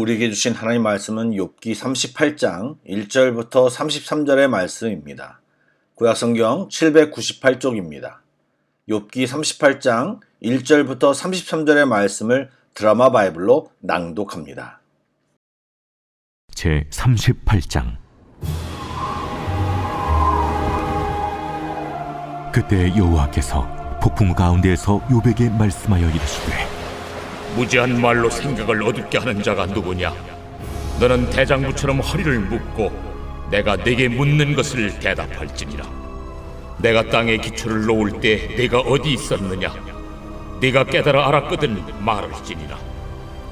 우리에게 주신 하나님 말씀은 욥기 38장 1절부터 33절의 말씀입니다. 구약성경 798쪽입니다. 욥기 38장 1절부터 33절의 말씀을 드라마 바이블로 낭독합니다. 제 38장. 그때 여호와께서 폭풍 가운데에서 욥에게 말씀하여 이르시되, 무지한 말로 생각을 어둡게 하는 자가 누구냐? 너는 대장부처럼 허리를 묶고 내가 네게 묻는 것을 대답할지니라. 내가 땅에 기초를 놓을 때 네가 어디 있었느냐? 네가 깨달아 알았거든 말할지니라.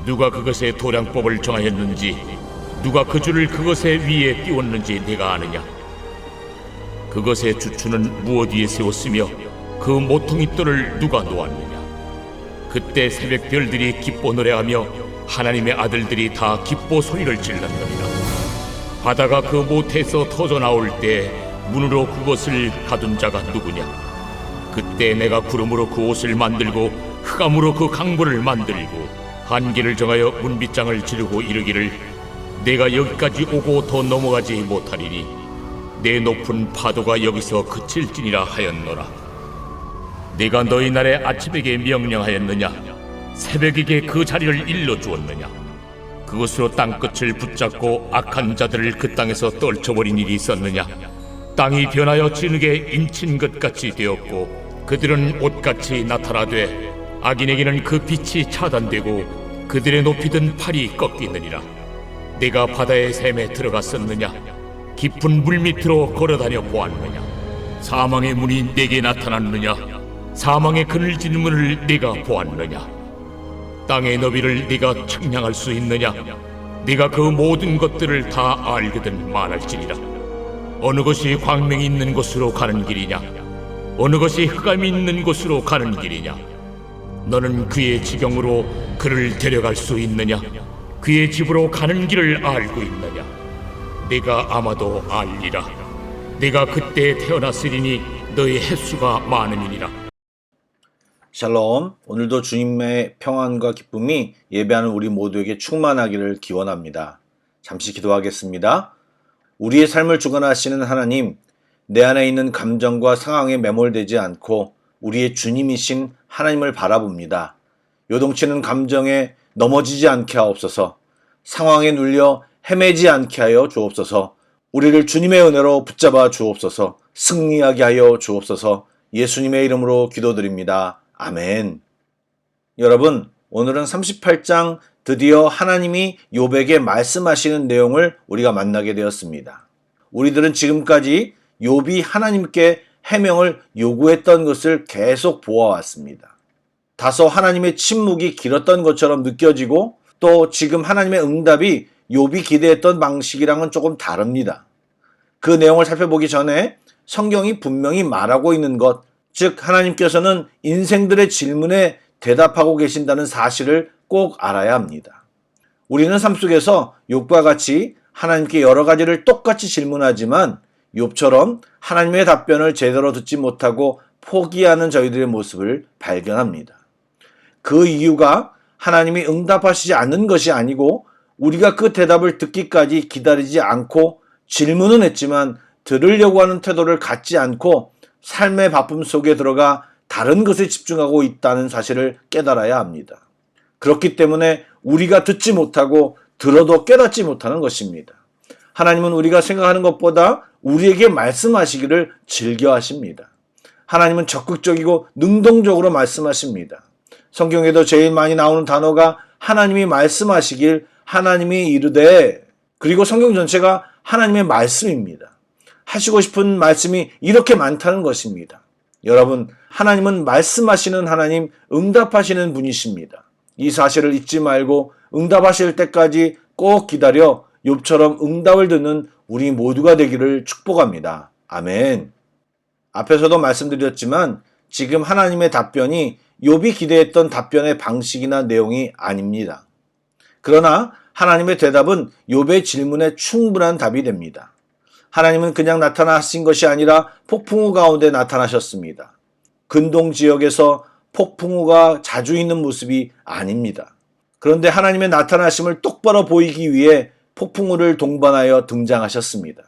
누가 그것의 도량법을 정하였는지, 누가 그 줄을 그것의 위에 띄웠는지 네가 아느냐? 그것의 주추는 무엇 위에 세웠으며 그 모퉁이 돌을 누가 놓았느냐? 그때 새벽 별들이 기뻐 노래하며 하나님의 아들들이 다 기뻐 소리를 질렀느니라. 바다가 그 모태에서 터져 나올 때 문으로 그것을 가둔 자가 누구냐? 그때 내가 구름으로 그 옷을 만들고 흑암으로 그 강보를 만들고 한계를 정하여 문빗장을 지르고 이르기를, 내가 여기까지 오고 더 넘어가지 못하리니 내 높은 파도가 여기서 그칠지니라 하였노라. 네가 너희 날에 아침에게 명령하였느냐? 새벽에게 그 자리를 일러주었느냐? 그것으로 땅끝을 붙잡고 악한 자들을 그 땅에서 떨쳐버린 일이 있었느냐? 땅이 변하여 진흙에 인친 것 같이 되었고 그들은 옷같이 나타나되 악인에게는 그 빛이 차단되고 그들의 높이 든 팔이 꺾이느니라. 네가 바다의 샘에 들어갔었느냐? 깊은 물 밑으로 걸어다녀 보았느냐? 사망의 문이 네게 나타났느냐? 사망의 그늘진 문을 네가 보았느냐? 땅의 너비를 네가 측량할 수 있느냐? 네가 그 모든 것들을 다 알거든 말할지니라. 어느 것이 광명이 있는 곳으로 가는 길이냐? 어느 것이 흑암이 있는 곳으로 가는 길이냐? 너는 그의 지경으로 그를 데려갈 수 있느냐? 그의 집으로 가는 길을 알고 있느냐? 네가 아마도 알리라. 네가 그때 태어났으리니 너의 횟수가 많음이니라. 샬롬, 오늘도 주님의 평안과 기쁨이 예배하는 우리 모두에게 충만하기를 기원합니다. 잠시 기도하겠습니다. 우리의 삶을 주관하시는 하나님, 내 안에 있는 감정과 상황에 매몰되지 않고 우리의 주님이신 하나님을 바라봅니다. 요동치는 감정에 넘어지지 않게 하옵소서, 상황에 눌려 헤매지 않게 하여 주옵소서, 우리를 주님의 은혜로 붙잡아 주옵소서, 승리하게 하여 주옵소서, 예수님의 이름으로 기도드립니다. 아멘. 여러분, 오늘은 38장 드디어 하나님이 욥에게 말씀하시는 내용을 우리가 만나게 되었습니다. 우리들은 지금까지 욥이 하나님께 해명을 요구했던 것을 계속 보아왔습니다. 다소 하나님의 침묵이 길었던 것처럼 느껴지고 또 지금 하나님의 응답이 욥이 기대했던 방식이랑은 조금 다릅니다. 그 내용을 살펴보기 전에 성경이 분명히 말하고 있는 것, 즉 하나님께서는 인생들의 질문에 대답하고 계신다는 사실을 꼭 알아야 합니다. 우리는 삶 속에서 욥과 같이 하나님께 여러 가지를 똑같이 질문하지만 욥처럼 하나님의 답변을 제대로 듣지 못하고 포기하는 저희들의 모습을 발견합니다. 그 이유가 하나님이 응답하시지 않는 것이 아니고 우리가 그 대답을 듣기까지 기다리지 않고 질문은 했지만 들으려고 하는 태도를 갖지 않고 삶의 바쁨 속에 들어가 다른 것에 집중하고 있다는 사실을 깨달아야 합니다. 그렇기 때문에 우리가 듣지 못하고 들어도 깨닫지 못하는 것입니다. 하나님은 우리가 생각하는 것보다 우리에게 말씀하시기를 즐겨 하십니다. 하나님은 적극적이고 능동적으로 말씀하십니다. 성경에도 제일 많이 나오는 단어가 하나님이 말씀하시길, 하나님이 이르되, 그리고 성경 전체가 하나님의 말씀입니다. 하시고 싶은 말씀이 이렇게 많다는 것입니다. 여러분, 하나님은 말씀하시는 하나님, 응답하시는 분이십니다. 이 사실을 잊지 말고 응답하실 때까지 꼭 기다려 욥처럼 응답을 듣는 우리 모두가 되기를 축복합니다. 아멘. 앞에서도 말씀드렸지만 지금 하나님의 답변이 욥이 기대했던 답변의 방식이나 내용이 아닙니다. 그러나 하나님의 대답은 욥의 질문에 충분한 답이 됩니다. 하나님은 그냥 나타나신 것이 아니라 폭풍우 가운데 나타나셨습니다. 근동 지역에서 폭풍우가 자주 있는 모습이 아닙니다. 그런데 하나님의 나타나심을 똑바로 보이기 위해 폭풍우를 동반하여 등장하셨습니다.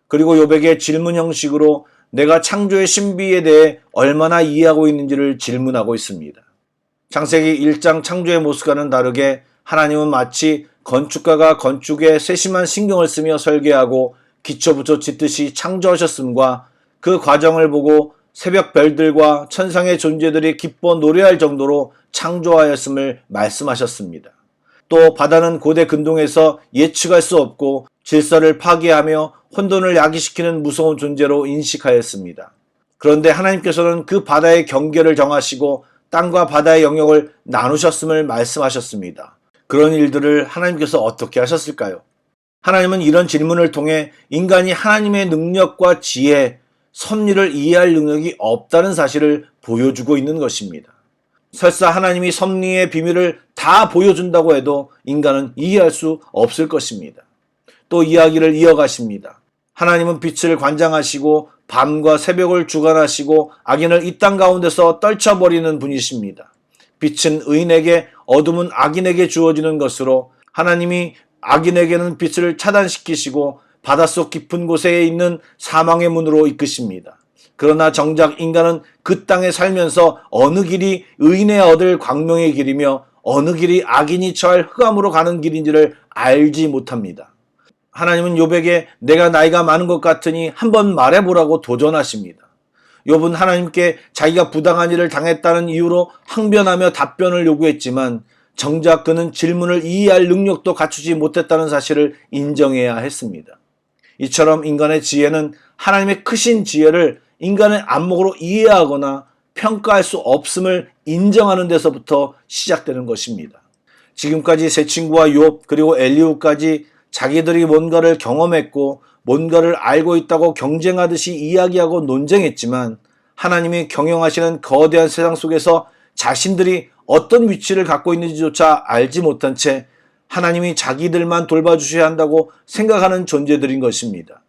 그리고 욥에게 질문 형식으로 내가 창조의 신비에 대해 얼마나 이해하고 있는지를 질문하고 있습니다. 창세기 1장 창조의 모습과는 다르게 하나님은 마치 건축가가 건축에 세심한 신경을 쓰며 설계하고 기초부터 짓듯이 창조하셨음과 그 과정을 보고 새벽 별들과 천상의 존재들이 기뻐 노래할 정도로 창조하였음을 말씀하셨습니다. 또 바다는 고대 근동에서 예측할 수 없고 질서를 파괴하며 혼돈을 야기시키는 무서운 존재로 인식하였습니다. 그런데 하나님께서는 그 바다의 경계를 정하시고 땅과 바다의 영역을 나누셨음을 말씀하셨습니다. 그런 일들을 하나님께서 어떻게 하셨을까요? 하나님은 이런 질문을 통해 인간이 하나님의 능력과 지혜, 섭리를 이해할 능력이 없다는 사실을 보여주고 있는 것입니다. 설사 하나님이 섭리의 비밀을 다 보여준다고 해도 인간은 이해할 수 없을 것입니다. 또 이야기를 이어가십니다. 하나님은 빛을 관장하시고 밤과 새벽을 주관하시고 악인을 이 땅 가운데서 떨쳐버리는 분이십니다. 빛은 의인에게, 어둠은 악인에게 주어지는 것으로 하나님이 악인에게는 빛을 차단시키시고 바닷속 깊은 곳에 있는 사망의 문으로 이끄십니다. 그러나 정작 인간은 그 땅에 살면서 어느 길이 의인의 얻을 광명의 길이며 어느 길이 악인이 처할 흑암으로 가는 길인지를 알지 못합니다. 하나님은 욥에게 내가 나이가 많은 것 같으니 한번 말해보라고 도전하십니다. 욥은 하나님께 자기가 부당한 일을 당했다는 이유로 항변하며 답변을 요구했지만 정작 그는 질문을 이해할 능력도 갖추지 못했다는 사실을 인정해야 했습니다. 이처럼 인간의 지혜는 하나님의 크신 지혜를 인간의 안목으로 이해하거나 평가할 수 없음을 인정하는 데서부터 시작되는 것입니다. 지금까지 세 친구와 욥 그리고 엘리후까지 자기들이 뭔가를 경험했고 뭔가를 알고 있다고 경쟁하듯이 이야기하고 논쟁했지만 하나님이 경영하시는 거대한 세상 속에서 자신들이 어떤 위치를 갖고 있는지조차 알지 못한 채 하나님이 자기들만 돌봐주셔야 한다고 생각하는 존재들인 것입니다.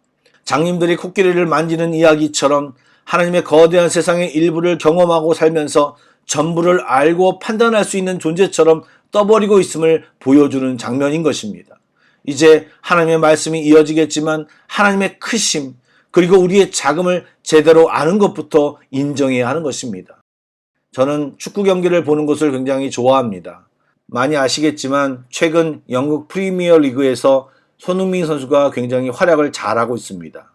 장님들이 코끼리를 만지는 이야기처럼 하나님의 거대한 세상의 일부를 경험하고 살면서 전부를 알고 판단할 수 있는 존재처럼 떠버리고 있음을 보여주는 장면인 것입니다. 이제 하나님의 말씀이 이어지겠지만 하나님의 크심 그리고 우리의 작음을 제대로 아는 것부터 인정해야 하는 것입니다. 저는 축구 경기를 보는 것을 굉장히 좋아합니다. 많이 아시겠지만 최근 영국 프리미어 리그에서 손흥민 선수가 굉장히 활약을 잘하고 있습니다.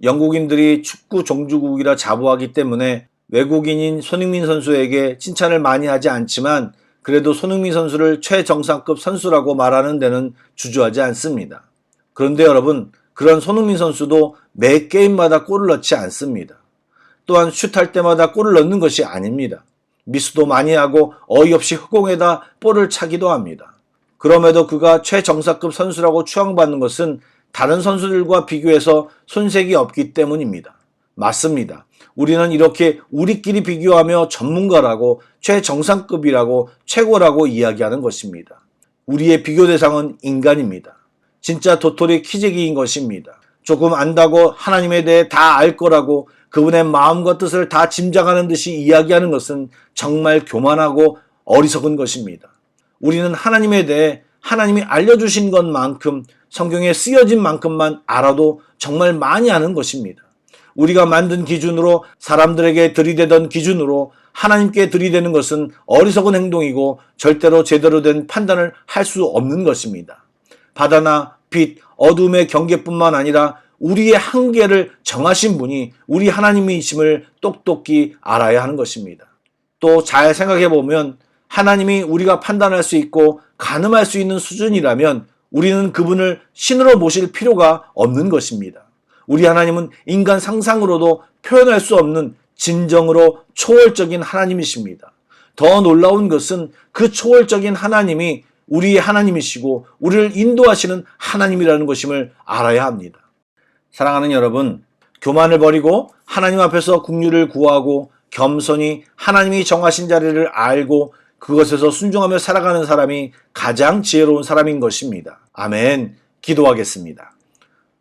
영국인들이 축구 종주국이라 자부하기 때문에 외국인인 손흥민 선수에게 칭찬을 많이 하지 않지만 그래도 손흥민 선수를 최정상급 선수라고 말하는 데는 주저하지 않습니다. 그런데 여러분, 그런 손흥민 선수도 매 게임마다 골을 넣지 않습니다. 또한 슛할 때마다 골을 넣는 것이 아닙니다. 미스도 많이 하고 어이없이 허공에다 볼을 차기도 합니다. 그럼에도 그가 최정상급 선수라고 추앙받는 것은 다른 선수들과 비교해서 손색이 없기 때문입니다. 맞습니다. 우리는 이렇게 우리끼리 비교하며 전문가라고 최정상급이라고 최고라고 이야기하는 것입니다. 우리의 비교 대상은 인간입니다. 진짜 도토리 키재기인 것입니다. 조금 안다고 하나님에 대해 다 알 거라고 그분의 마음과 뜻을 다 짐작하는 듯이 이야기하는 것은 정말 교만하고 어리석은 것입니다. 우리는 하나님에 대해 하나님이 알려주신 것만큼 성경에 쓰여진 만큼만 알아도 정말 많이 아는 것입니다. 우리가 만든 기준으로 사람들에게 들이대던 기준으로 하나님께 들이대는 것은 어리석은 행동이고 절대로 제대로 된 판단을 할 수 없는 것입니다. 바다나 빛, 어둠의 경계뿐만 아니라 우리의 한계를 정하신 분이 우리 하나님이심을 똑똑히 알아야 하는 것입니다. 또 잘 생각해 보면 하나님이 우리가 판단할 수 있고 가늠할 수 있는 수준이라면 우리는 그분을 신으로 모실 필요가 없는 것입니다. 우리 하나님은 인간 상상으로도 표현할 수 없는 진정으로 초월적인 하나님이십니다. 더 놀라운 것은 그 초월적인 하나님이 우리의 하나님이시고 우리를 인도하시는 하나님이라는 것임을 알아야 합니다. 사랑하는 여러분, 교만을 버리고 하나님 앞에서 긍휼을 구하고 겸손히 하나님이 정하신 자리를 알고 그것에서 순종하며 살아가는 사람이 가장 지혜로운 사람인 것입니다. 아멘. 기도하겠습니다.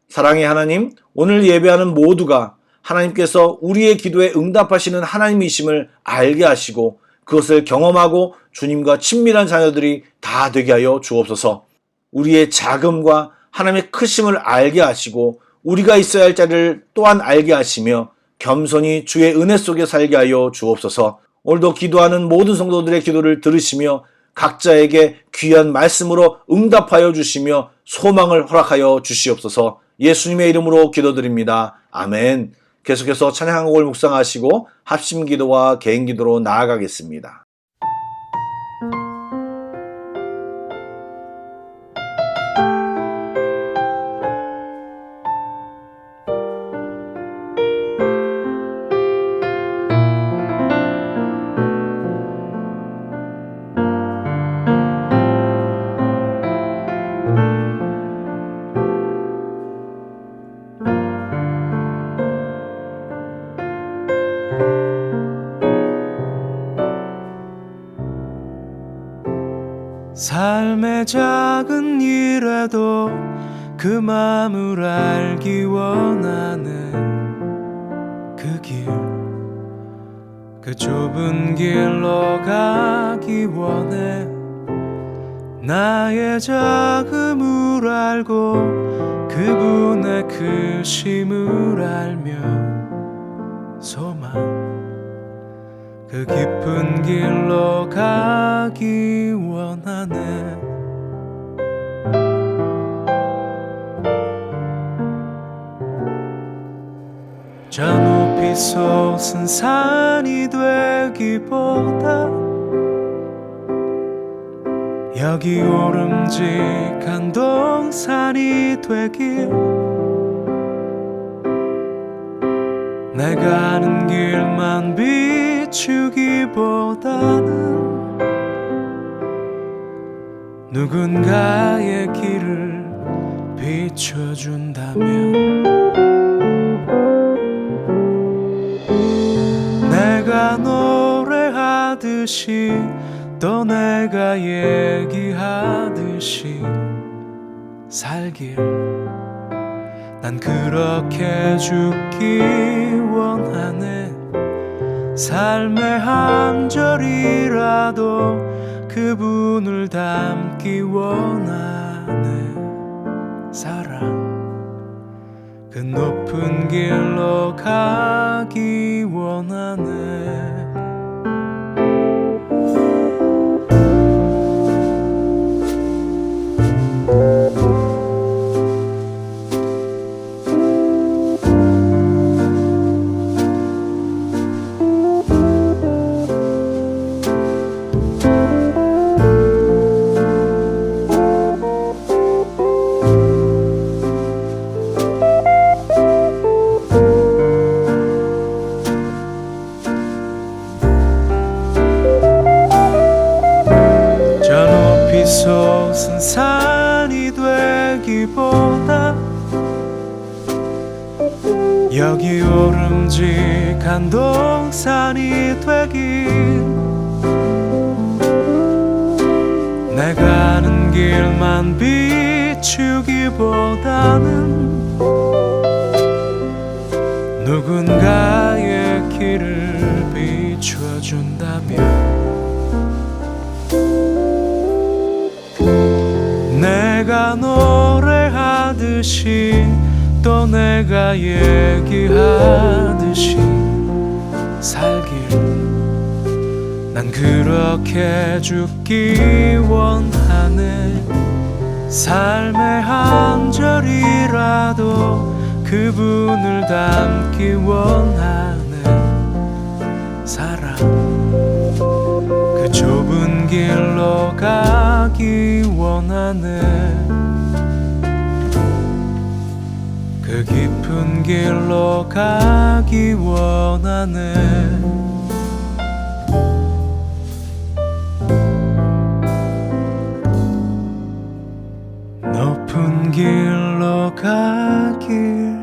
사랑의 하나님, 오늘 예배하는 모두가 하나님께서 우리의 기도에 응답하시는 하나님이심을 알게 하시고 그것을 경험하고 주님과 친밀한 자녀들이 다 되게 하여 주옵소서. 우리의 자금과 하나님의 크심을 알게 하시고 우리가 있어야 할 자리를 또한 알게 하시며 겸손히 주의 은혜 속에 살게 하여 주옵소서. 오늘도 기도하는 모든 성도들의 기도를 들으시며 각자에게 귀한 말씀으로 응답하여 주시며 소망을 허락하여 주시옵소서. 예수님의 이름으로 기도드립니다. 아멘. 계속해서 찬양곡을 묵상하시고 합심기도와 개인기도로 나아가겠습니다. 삶의 작은 일에도 그 마음을 알기 원하는 그 길, 그 좁은 길로 가기 원해. 나의 자금을 알고 그분의 크심을 알며 소망, 그 깊은 길로 가기 원하네. 저 높이 솟은 산이 되기보다 여기 오름직한 동산이 되길, 내가 아는 길만 비추기보다는 누군가의 길을 비춰준다면, 내가 노래하듯이 또 내가 얘기하듯이 살길, 난 그렇게 죽기 원하네. 삶의 한 절이라도 그분을 닮기 원하네. 사랑, 그 높은 길로 가기 원하네. 솟은 산이 되기보다 여기 오름직한 동산이 되길, 내가 아는 길만 비추기보다는 누군가의 길을 비춰준다면, 내가 노래하듯이 또 내가 얘기하듯이 살길, 난 그렇게 죽기 원하네. 삶의 한 절이라도 그분을 닮기 원하네. 사랑, 그 좁은 길로 가기 원하네. 그 깊은 길로 가기 원하네. 높은 길로 가길